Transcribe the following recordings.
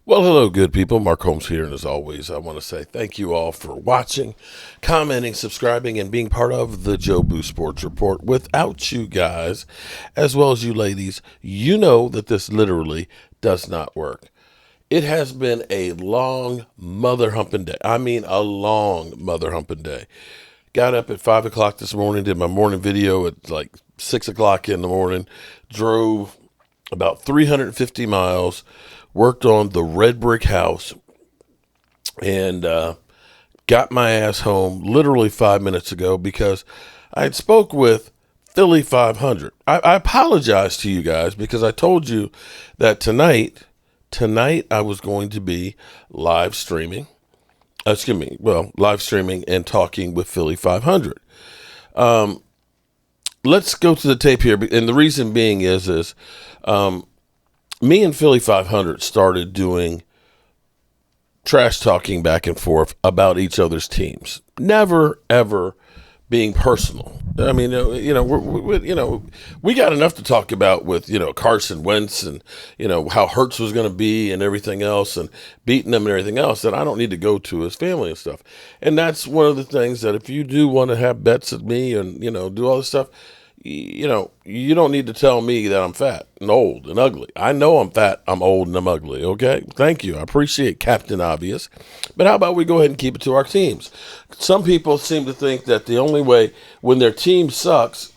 Well, hello, good people. Mark Holmes here, and as always, I want to say thank you all for watching, commenting, subscribing, and being part of the Jobu Sports Report. Without you guys, as well as you ladies, you know that this literally does not work. It has been a long mother humping day. I mean, a long mother humping day. Got up at 5 o'clock this morning, did my morning video at like 6 o'clock in the morning, drove about 350 miles, worked on the red brick house, and got my ass home literally 5 minutes ago because I had spoke with Philly 500. I apologize to you guys because I told you that tonight I was going to be live streaming. Live streaming and talking with Philly 500. Let's go to the tape here, and the reason being is me and Philly 500 started doing trash talking back and forth about each other's teams. Never ever being personal. I mean, we got enough to talk about with Carson Wentz and how Hurts was going to be and everything else and beating them and everything else that I don't need to go to his family and stuff. And that's one of the things that if you do want to have bets at me and do all this stuff, you don't need to tell me that I'm fat and old and ugly. I know I'm fat, I'm old, and I'm ugly, okay? Thank you. I appreciate Captain Obvious. But how about we go ahead and keep it to our teams? Some people seem to think that the only way, when their team sucks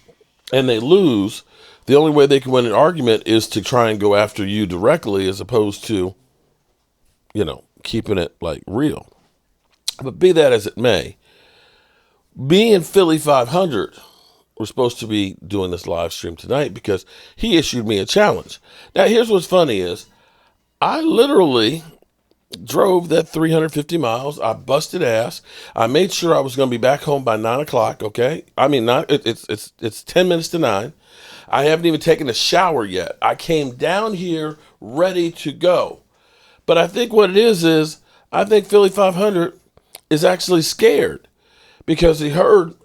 and they lose, the only way they can win an argument is to try and go after you directly as opposed to, keeping it, like, real. But be that as it may, being Philly 500... we're supposed to be doing this live stream tonight because he issued me a challenge. Now, here's what's funny is I literally drove that 350 miles. I busted ass. I made sure I was going to be back home by 9 o'clock, okay? I mean, it's 10 minutes to 9. I haven't even taken a shower yet. I came down here ready to go. But I think what it is I think Philly 500 is actually scared because he heard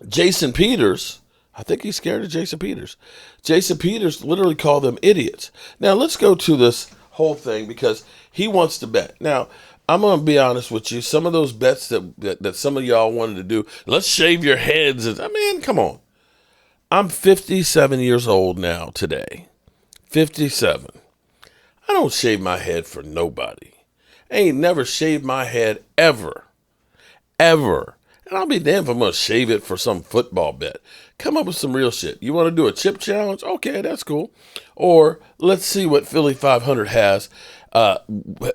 Jason Peters. I think he's scared of Jason Peters. Jason Peters literally called them idiots. Now, let's go to this whole thing because he wants to bet. Now, I'm going to be honest with you. Some of those bets that some of y'all wanted to do, let's shave your heads. I mean, come on. I'm 57 years old now today. 57. I don't shave my head for nobody. I ain't never shaved my head ever. Ever. And I'll be damned if I'm going to shave it for some football bet. Come up with some real shit. You want to do a chip challenge? Okay, that's cool. Or let's see what Philly 500 has,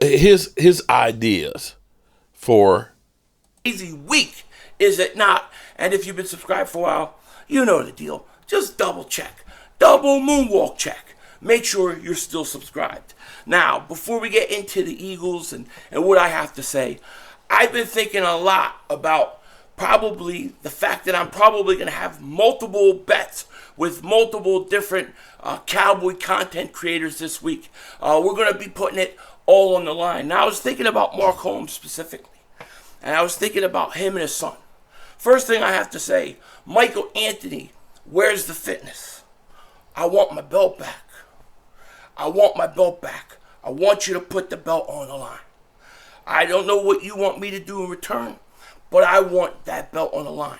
his ideas for easy week, is it not? And if you've been subscribed for a while, you know the deal. Just double check. Double moonwalk check. Make sure you're still subscribed. Now, before we get into the Eagles and what I have to say, I've been thinking a lot about probably the fact that I'm probably going to have multiple bets with multiple different Cowboy content creators this week. We're going to be putting it all on the line. Now, I was thinking about Mark Holmes specifically, and I was thinking about him and his son. First thing I have to say, Michael Anthony, where's the fitness? I want my belt back. I want my belt back. I want you to put the belt on the line. I don't know what you want me to do in return, but I want that belt on the line.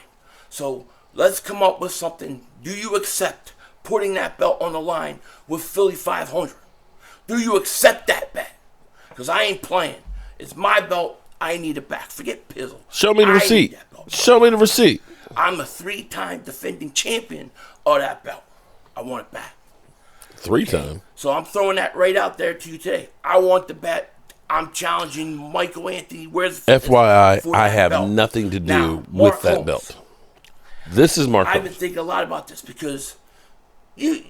So let's come up with something. Do you accept putting that belt on the line with Philly 500? Do you accept that bet? Because I ain't playing. It's my belt. I need it back. Forget Pizzle. Show me the receipt. Show me the receipt. I'm a 3-time defending champion of that belt. I want it back. 3-time? So I'm throwing that right out there to you today. I want the bet. I'm challenging Michael Anthony. Where's the FYI, I have nothing to do with that belt. This is Mark Holmes. I've been thinking a lot about this because you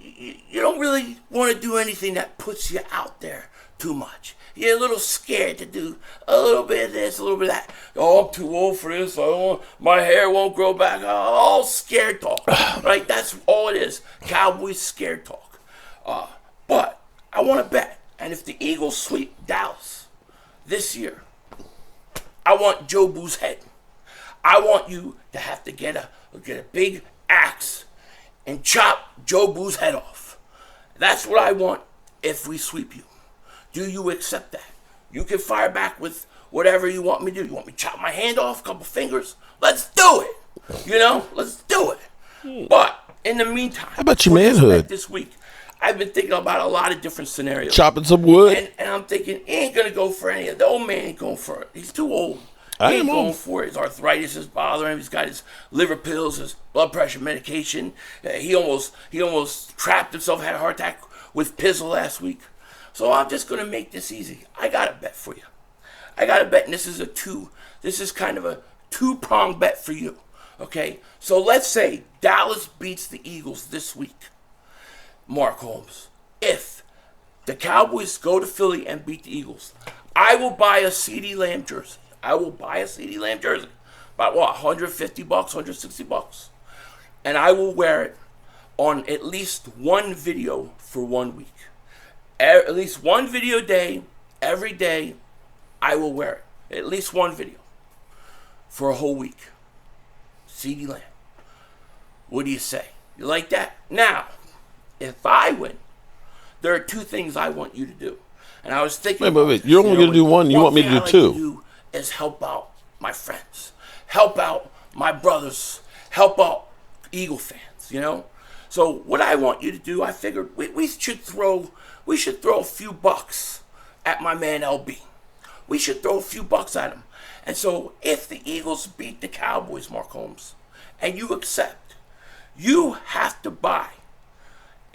don't really want to do anything that puts you out there too much. You're a little scared to do a little bit of this, a little bit of that. Oh, I'm too old for this. My hair won't grow back. All scared talk. Right? That's all it is. Cowboys scared talk. But I want to bet. And if the Eagles sweep Dallas this year, I want Jobu's head. I want you to have to get a big axe and chop Jobu's head off. That's what I want if we sweep you. Do you accept that? You can fire back with whatever you want me to do. You want me to chop my hand off, a couple fingers? Let's do it. Let's do it. But in the meantime, how about your for manhood this week? I've been thinking about a lot of different scenarios. chopping some wood? And I'm thinking, he ain't going to go for any of it. The old man ain't going for it. He's too old. He ain't going for it. His arthritis is bothering him. He's got his liver pills, his blood pressure medication. He almost trapped himself, had a heart attack with Pizzle last week. So I'm just going to make this easy. I got a bet for you. I got a bet, and this is kind of a two-pronged bet for you. Okay? So let's say Dallas beats the Eagles this week. Mark Holmes. If the Cowboys go to Philly and beat the Eagles, I will buy a CeeDee Lamb jersey. About what, $150, $160? And I will wear it on at least one video for 1 week. At least one video a day, every day, I will wear it. At least one video for a whole week. CeeDee Lamb. What do you say? You like that? Now, if I win, there are two things I want you to do. And I was thinking, wait. You're only going to do one. You want me to do two? Like to do is help out my friends, help out my brothers, help out Eagle fans. So what I want you to do, I figured we should throw a few bucks at my man LB. We should throw a few bucks at him. And so if the Eagles beat the Cowboys, Mark Holmes, and you accept, you have to buy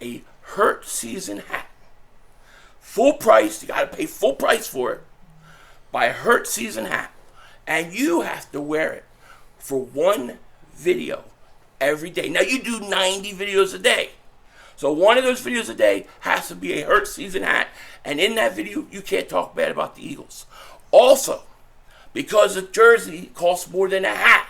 a Hurt Season hat. Full price. You got to pay full price for it. Buy a Hurt Season hat. And you have to wear it for one video every day. Now, you do 90 videos a day. So one of those videos a day has to be a Hurt Season hat. And in that video, you can't talk bad about the Eagles. Also, because a jersey costs more than a hat,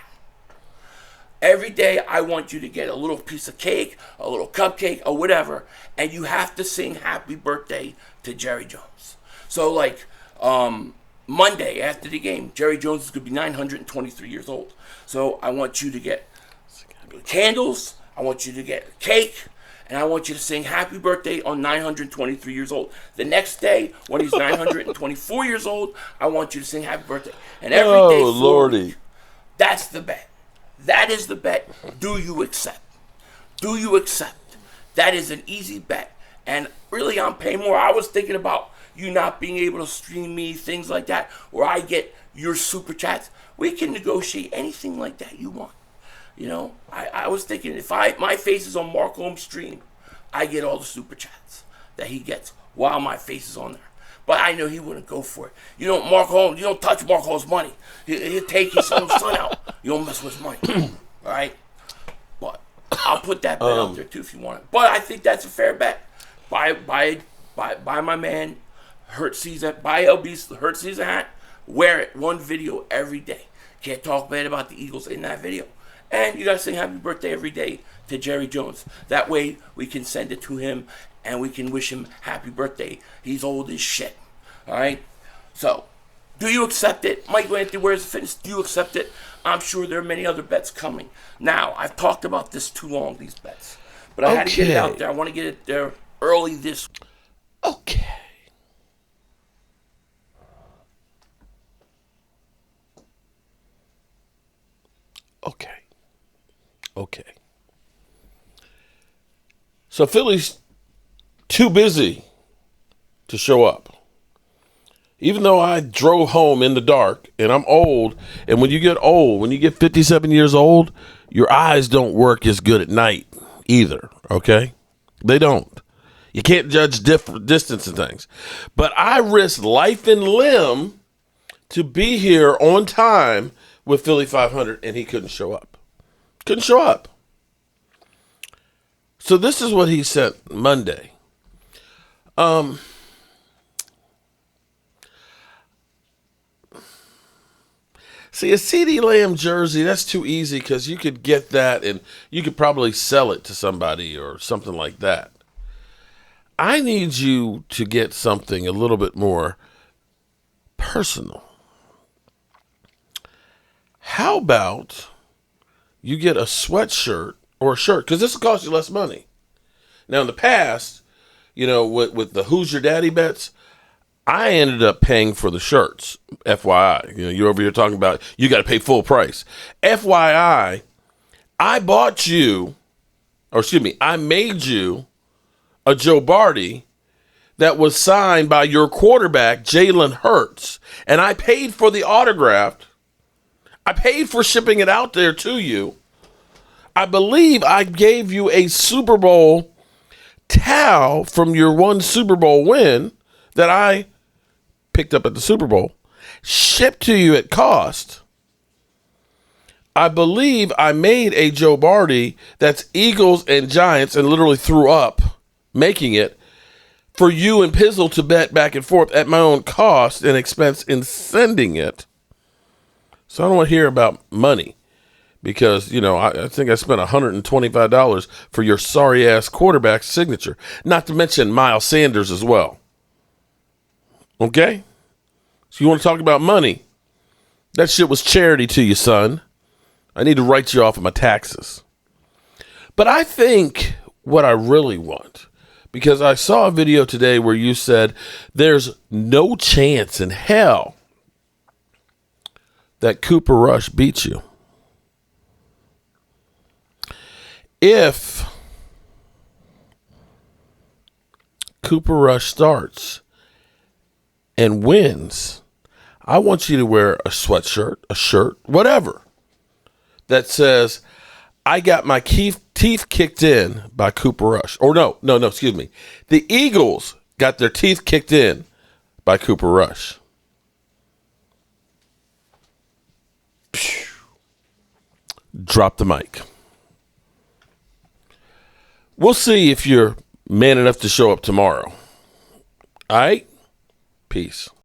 every day I want you to get a little piece of cake, a little cupcake, or whatever, and you have to sing happy birthday to Jerry Jones. So like Monday after the game, Jerry Jones is going to be 923 years old. So I want you to get candles, I want you to get cake, and I want you to sing happy birthday on 923 years old. The next day, when he's 924 years old, I want you to sing happy birthday. And every day forward, that's the bet. That is the bet. Do you accept? Do you accept? That is an easy bet. And really, I'm paying more. I was thinking about you not being able to stream me, things like that, where I get your super chats. We can negotiate anything like that you want. I was thinking if my face is on Mark Holmes' stream, I get all the super chats that he gets while my face is on there. But I know he wouldn't go for it. You don't touch Mark Holmes' money. He'll take his own son out. You don't mess with his money. All right? But I'll put that bet out there too if you want it. But I think that's a fair bet. Buy my man Hurt Season, buy LB's Hurt Season hat, wear it one video every day. Can't talk bad about the Eagles in that video. And you gotta sing happy birthday every day to Jerry Jones. That way we can send it to him and we can wish him happy birthday. He's old as shit. Alright? So, do you accept it? Michael Anthony Wears the Fitness, do you accept it? I'm sure there are many other bets coming. Now, I've talked about this too long, these bets. But I had to get it out there. I want to get it there early this week. Okay. So Philly's too busy to show up. Even though I drove home in the dark and I'm old, and when you get old, when you get 57 years old, your eyes don't work as good at night either, okay? They don't. You can't judge distance and things. But I risked life and limb to be here on time with Philly 500, and he couldn't show up. Couldn't show up. So this is what he sent Monday. See, a CeeDee Lamb jersey, that's too easy because you could get that and you could probably sell it to somebody or something like that. I need you to get something a little bit more personal. How about you get a sweatshirt or a shirt? Because this will cost you less money. Now, in the past, with the Who's Your Daddy bets, I ended up paying for the shirts. FYI, you're over here talking about you got to pay full price. FYI, I bought you, or excuse me, I made you a Joe Barty that was signed by your quarterback, Jalen Hurts. And I paid for the autograph. I paid for shipping it out there to you. I believe I gave you a Super Bowl towel from your one Super Bowl win that I picked up at the Super Bowl, shipped to you at cost. I believe I made a Joe Barty that's Eagles and Giants and literally threw up making it for you and Pizzle to bet back and forth at my own cost and expense in sending it. So I don't want to hear about money because, I think I spent $125 for your sorry-ass quarterback signature, not to mention Miles Sanders as well. Okay? So you want to talk about money? That shit was charity to you, son. I need to write you off of my taxes. But I think what I really want, because I saw a video today where you said there's no chance in hell that Cooper Rush beats you. If Cooper Rush starts and wins, I want you to wear a sweatshirt, a shirt, whatever, that says, I got my teeth kicked in by Cooper Rush. Or no, excuse me. The Eagles got their teeth kicked in by Cooper Rush. Drop the mic. We'll see if you're man enough to show up tomorrow. All right? Peace.